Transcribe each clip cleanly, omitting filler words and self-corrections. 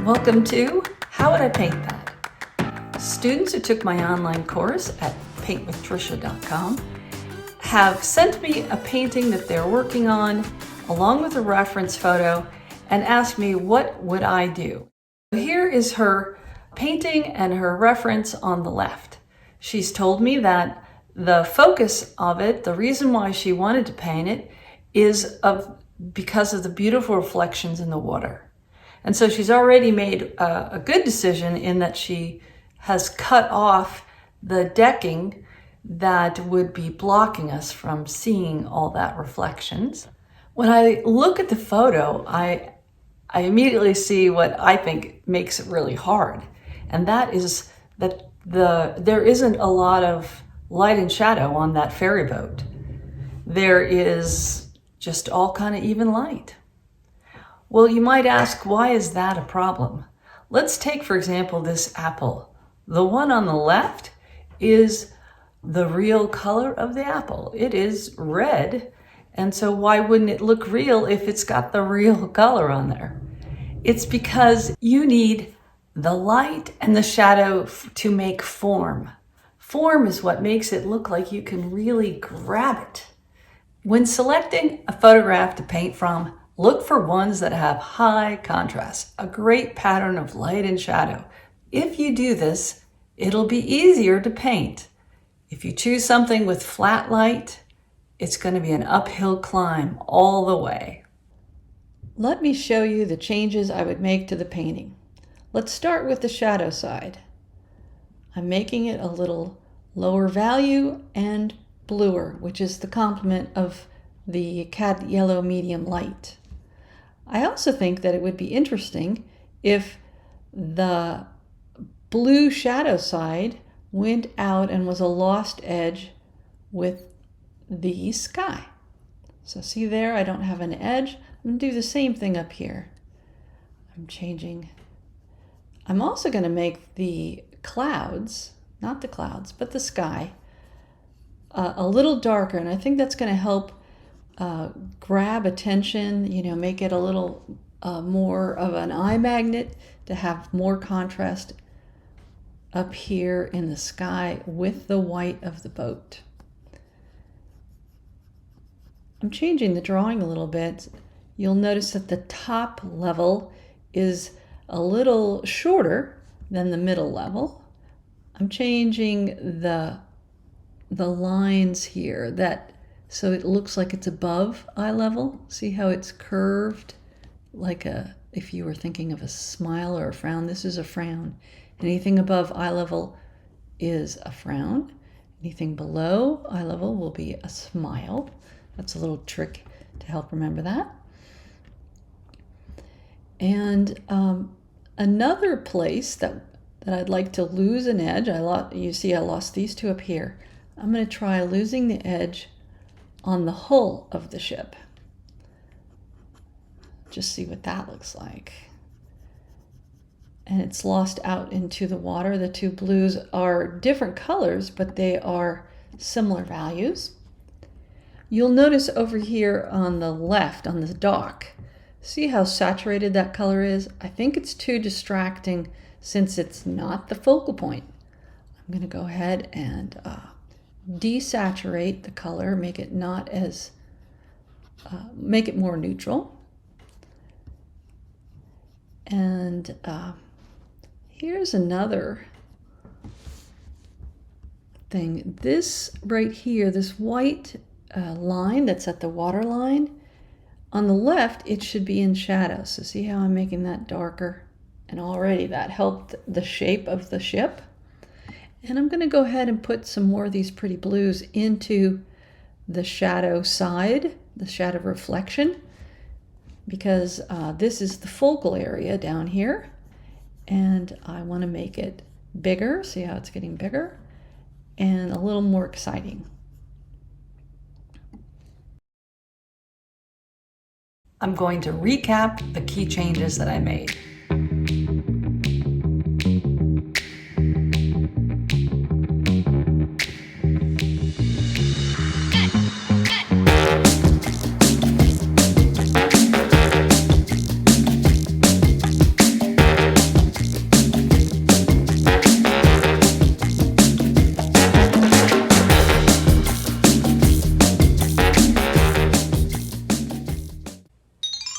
Welcome to How Would I Paint That? Students who took my online course at paintwithtrisha.com have sent me a painting that they're working on along with a reference photo and asked me what would I do. Here is her painting and her reference on the left. She's told me that the focus of it, the reason why she wanted to paint it, is because of the beautiful reflections in the water. And so she's already made a good decision in that she has cut off the decking that would be blocking us from seeing all that reflections. When I look at the photo, I immediately see what I think makes it really hard. And that is that there isn't a lot of light and shadow on that ferry boat. There is just all kind of even light. Well, you might ask, why is that a problem? Let's take, for example, this apple. The one on the left is the real color of the apple. It is red, and so why wouldn't it look real if it's got the real color on there? It's because you need the light and the shadow to make form. Form is what makes it look like you can really grab it. When selecting a photograph to paint from, look for ones that have high contrast, a great pattern of light and shadow. If you do this, it'll be easier to paint. If you choose something with flat light, it's going to be an uphill climb all the way. Let me show you the changes I would make to the painting. Let's start with the shadow side. I'm making it a little lower value and bluer, which is the complement of the cad yellow medium light. I also think that it would be interesting if the blue shadow side went out and was a lost edge with the sky. So see there, I don't have an edge. I'm going to do the same thing up here. I'm also going to make the clouds, not the clouds, but the sky, a little darker. And I think that's going to help grab attention, make it a little more of an eye magnet to have more contrast up here in the sky with the white of the boat. I'm changing the drawing a little bit. You'll notice that the top level is a little shorter than the middle level. I'm changing the lines here so it looks like it's above eye level. See how it's curved like if you were thinking of a smile or a frown. This is a frown. Anything above eye level is a frown. Anything below eye level will be a smile. That's a little trick to help remember that. And another place that I'd like to lose an edge, you see I lost these two up here. I'm going to try losing the edge on the hull of the ship. Just see what that looks like. And it's lost out into the water. The two blues are different colors, but they are similar values. You'll notice over here on the left, on the dock, see how saturated that color is? I think it's too distracting since it's not the focal point. I'm going to go ahead and desaturate the color, make it make it more neutral. And here's another thing. This right here, this white line that's at the water line, on the left, it should be in shadow. So see how I'm making that darker? And already that helped the shape of the ship. And I'm going to go ahead and put some more of these pretty blues into the shadow side, the shadow reflection, because this is the focal area down here. And I want to make it bigger. See how it's getting bigger and a little more exciting. I'm going to recap the key changes that I made.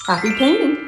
Happy painting!